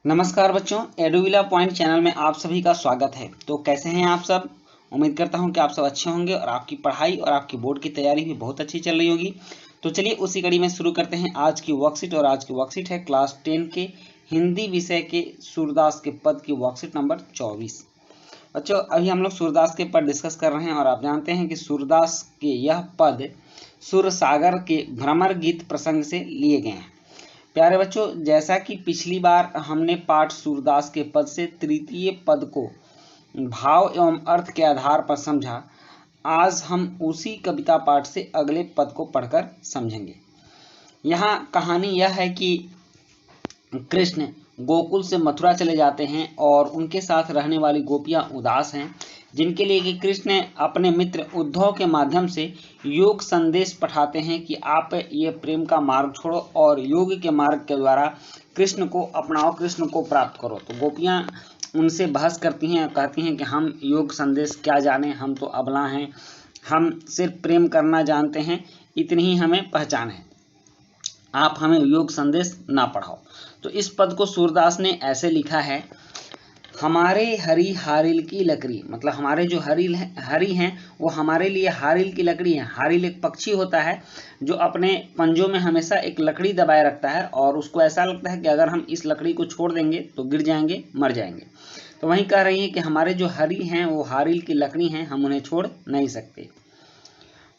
नमस्कार बच्चों, एडुविला point channel में आप सभी का स्वागत है। तो कैसे हैं आप सब? उम्मीद करता हूं कि आप सब अच्छे होंगे और आपकी पढ़ाई और आपकी बोर्ड की तैयारी भी बहुत अच्छी चल रही होगी। तो चलिए उसी कड़ी में शुरू करते हैं आज की वर्कशीट। और आज की वर्कशीट है क्लास 10 के हिंदी विषय के सूरदास के पद की वर्कशीट नंबर 24। बच्चों, अभी हम लोग सूरदास के पद डिस्कस कर रहे हैं और आप जानते हैं कि सूरदास के यह पद सुरसागर के भ्रमर गीत प्रसंग से लिए गए हैं। प्यारे बच्चों, जैसा कि पिछली बार हमने पाठ सूरदास के पद से तृतीय पद को भाव एवं अर्थ के आधार पर समझा, आज हम उसी कविता पाठ से अगले पद को पढ़कर समझेंगे। यहाँ कहानी यह है कि कृष्ण गोकुल से मथुरा चले जाते हैं और उनके साथ रहने वाली गोपियां उदास हैं, जिनके लिए कि कृष्ण अपने मित्र उद्धव के माध्यम से योग संदेश पठाते हैं कि आप ये प्रेम का मार्ग छोड़ो और योग के मार्ग के द्वारा कृष्ण को अपनाओ, कृष्ण को प्राप्त करो। तो गोपियां उनसे बहस करती हैं, कहती हैं कि हम योग संदेश क्या जाने, हम तो अबला हैं, हम सिर्फ प्रेम करना जानते हैं, इतनी ही हमें पहचान है, आप हमें योग संदेश ना पढ़ाओ। तो इस पद को सूरदास ने ऐसे लिखा है, हमारे हरी हारिल की लकड़ी, मतलब हमारे जो हरी हैं वो हमारे लिए हारिल की लकड़ी है। हारिल एक पक्षी होता है जो अपने पंजों में हमेशा एक लकड़ी दबाए रखता है और उसको ऐसा लगता है कि अगर हम इस लकड़ी को छोड़ देंगे तो गिर जाएंगे, मर जाएंगे। तो वहीं कह रही है कि हमारे जो हरी हैं वो हारिल की लकड़ी हैं, हम उन्हें छोड़ नहीं सकते।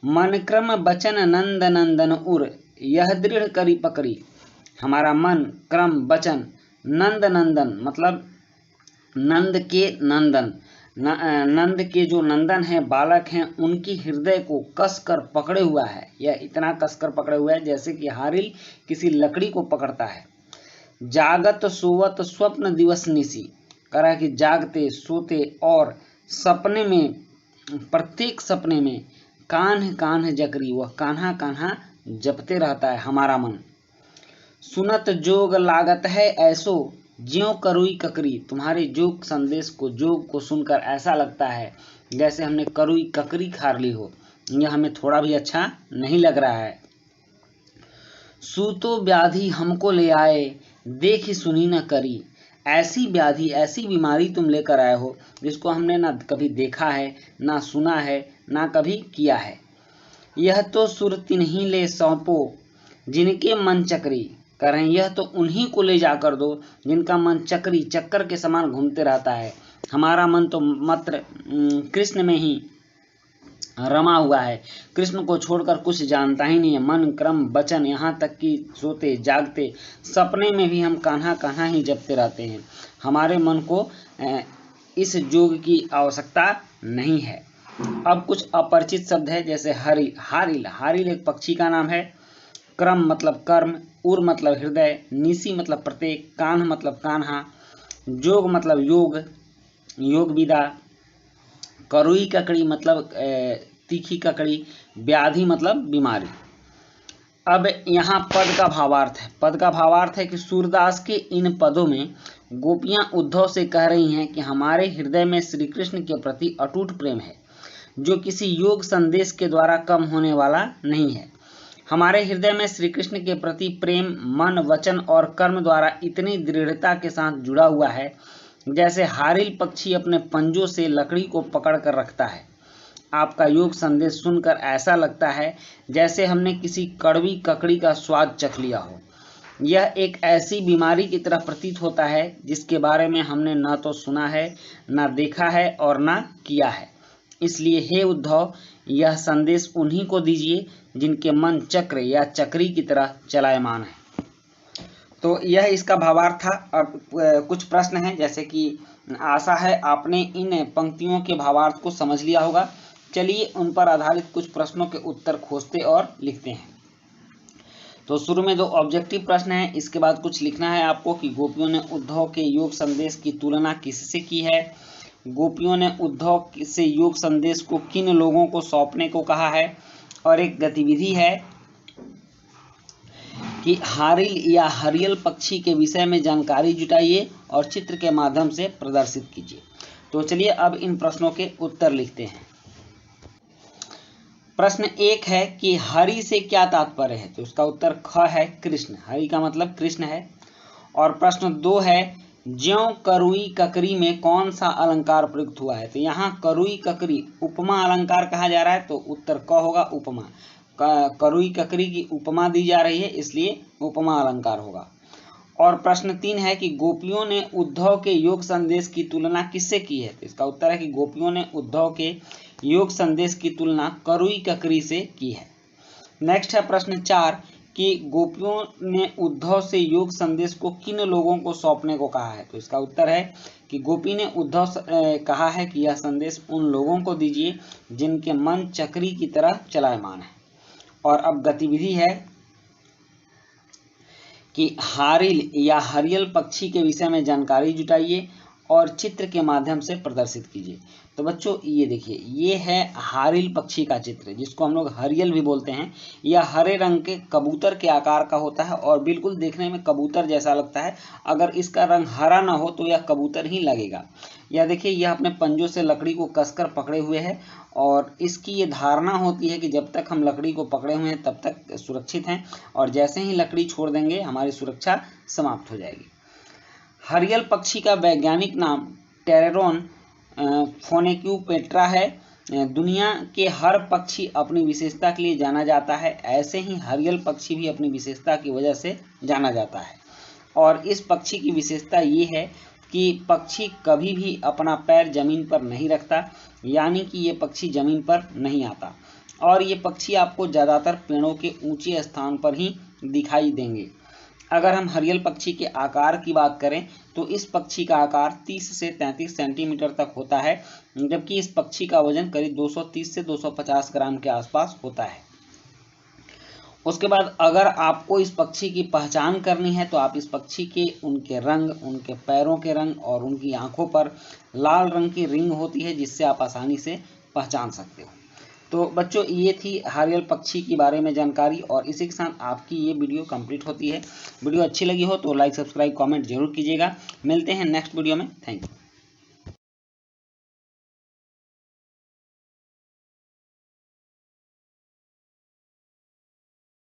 मन क्रम बचन नंद नंदन उर, यह दृढ़ करी पकड़ी। हमारा मन, क्रम, वचन, नंद नंदन मतलब नंद के नंदन, नंद के जो नंदन हैं, बालक हैं, उनकी हृदय को कसकर पकड़े हुआ है। यह इतना कसकर पकड़े हुआ है जैसे कि हारिल किसी लकड़ी को पकड़ता है। जागत सोवत स्वप्न दिवस निसी, कह रहा है कि जागते सोते और सपने में, प्रत्येक सपने में कान्ह कान्ह जकरी, वह कान्हा कान्हा जपते रहता है हमारा मन। सुनत जोग लागत है ऐसो, ज्यों करुई ककरी, तुम्हारे जोग संदेश को, जोग को सुनकर ऐसा लगता है जैसे हमने करुई ककरी खा ली हो, यह हमें थोड़ा भी अच्छा नहीं लग रहा है। सूतो व्याधि हमको ले आए, देखी सुनी न करी, ऐसी व्याधि, ऐसी बीमारी तुम लेकर आए हो जिसको हमने ना कभी देखा है, ना सुना है, ना कभी किया है। यह तो सुरति नहीं ले सौंपो, जिनके मन चक्री, कह रहे हैं यह तो उन्हीं को ले जाकर दो जिनका मन चक्री, चक्कर के समान घूमते रहता है। हमारा मन तो मात्र कृष्ण में ही रमा हुआ है, कृष्ण को छोड़कर कुछ जानता ही नहीं है। मन, क्रम, वचन, यहाँ तक कि सोते जागते सपने में भी हम कान्हा कान्हा ही जपते रहते हैं। हमारे मन को इस जोग की आवश्यकता नहीं है। अब कुछ अपरिचित शब्द है, जैसे हरि, हारिल, हारिल एक पक्षी का नाम है। क्रम मतलब कर्म, उर मतलब हृदय, निसी मतलब प्रत्येक, कान्ह मतलब कान्हा, जोग मतलब योग, योग विदा, करुई ककड़ी मतलब तीखी ककड़ी, व्याधि मतलब बीमारी। अब यहाँ पद का भावार्थ है। पद का भावार्थ है कि सूरदास के इन पदों में गोपियां उद्धव से कह रही हैं कि हमारे हृदय में श्री कृष्ण के प्रति अटूट प्रेम है, जो किसी योग संदेश के द्वारा कम होने वाला नहीं है। हमारे हृदय में श्री कृष्ण के प्रति प्रेम मन, वचन और कर्म द्वारा इतनी दृढ़ता के साथ जुड़ा हुआ है जैसे हारिल पक्षी अपने पंजों से लकड़ी को पकड़ कर रखता है। आपका योग संदेश सुनकर ऐसा लगता है जैसे हमने किसी कड़वी ककड़ी का स्वाद चख लिया हो। यह एक ऐसी बीमारी की तरह प्रतीत होता है जिसके बारे में हमने न तो सुना है, न देखा है और न किया है। इसलिए हे उद्धव, यह संदेश उन्हीं को दीजिए जिनके मन चक्र या चक्री की तरह चलायमान है। तो यह इसका भावार्थ था। अब कुछ प्रश्न हैं, जैसे कि आशा है आपने इन पंक्तियों के भावार्थ को समझ लिया होगा। चलिए उन पर आधारित कुछ प्रश्नों के उत्तर खोजते और लिखते हैं। तो शुरू में 2 ऑब्जेक्टिव प्रश्न हैं, इसके बाद कुछ लिखना है आपको कि गोपियों ने उद्धव के योग संदेश की तुलना किससे की है, गोपियों ने उद्धव से योग संदेश को किन लोगों को सौंपने को कहा है, और एक गतिविधि है कि हारिल या हरियल पक्षी के विषय में जानकारी जुटाइए और चित्र के माध्यम से प्रदर्शित कीजिए। तो चलिए अब इन प्रश्नों के उत्तर लिखते हैं। प्रश्न 1 है कि हरि से क्या तात्पर्य है, तो उसका उत्तर ख है, कृष्ण। हरि का मतलब कृष्ण है। और प्रश्न 2 है ज्यों करुई ककरी में कौन सा अलंकार प्रयुक्त हुआ है? तो यहाँ करुई ककरी उपमा अलंकार कहा जा रहा है, तो उत्तर क होगा उपमा। करुई ककरी की उपमा दी जा रही है, इसलिए उपमा अलंकार होगा। और प्रश्न 3 है कि गोपियों ने उद्धव के योग संदेश की तुलना किससे की है? तो इसका उत्तर है कि गोपियों ने उद्धव के योग संदेश की तुलना करुई ककरी से की है। नेक्स्ट है प्रश्न 4 कि गोपियों ने उद्धव से योग संदेश को किन लोगों को सौंपने को कहा है? तो इसका उत्तर है कि गोपी ने उद्धव कहा है कि यह संदेश उन लोगों को दीजिए जिनके मन चक्री की तरह चलायमान है। और अब गतिविधि है कि हारिल या हरियल पक्षी के विषय में जानकारी जुटाइए और चित्र के माध्यम से प्रदर्शित कीजिए। तो बच्चों ये देखिए, ये है हारिल पक्षी का चित्र, जिसको हम लोग हरियल भी बोलते हैं। यह हरे रंग के कबूतर के आकार का होता है और बिल्कुल देखने में कबूतर जैसा लगता है। अगर इसका रंग हरा ना हो तो यह कबूतर ही लगेगा। यह देखिए, यह अपने पंजों से लकड़ी को कसकर पकड़े हुए है और इसकी ये धारणा होती है कि जब तक हम लकड़ी को पकड़े हुए हैं तब तक सुरक्षित हैं, और जैसे ही लकड़ी छोड़ देंगे हमारी सुरक्षा समाप्त हो जाएगी। हरियल पक्षी का वैज्ञानिक नाम टेरेरोन फोनेक्यूपेट्रा है। दुनिया के हर पक्षी अपनी विशेषता के लिए जाना जाता है, ऐसे ही हरियल पक्षी भी अपनी विशेषता की वजह से जाना जाता है। और इस पक्षी की विशेषता ये है कि पक्षी कभी भी अपना पैर जमीन पर नहीं रखता, यानी कि ये पक्षी जमीन पर नहीं आता। और ये पक्षी आपको ज़्यादातर पेड़ों के ऊंचे स्थान पर ही दिखाई देंगे। अगर हम हरियल पक्षी के आकार की बात करें तो इस पक्षी का आकार 30 से 33 सेंटीमीटर तक होता है, जबकि इस पक्षी का वजन करीब 230 से 250 ग्राम के आसपास होता है। उसके बाद अगर आपको इस पक्षी की पहचान करनी है तो आप इस पक्षी के उनके रंग, उनके पैरों के रंग और उनकी आंखों पर लाल रंग की रिंग होती है, जिससे आप आसानी से पहचान सकते हो। तो बच्चों ये थी हरियल पक्षी के बारे में जानकारी, और इसी के साथ आपकी ये वीडियो कंप्लीट होती है। वीडियो अच्छी लगी हो तो लाइक, सब्सक्राइब, कमेंट जरूर कीजिएगा। मिलते हैं नेक्स्ट वीडियो में। Thank you.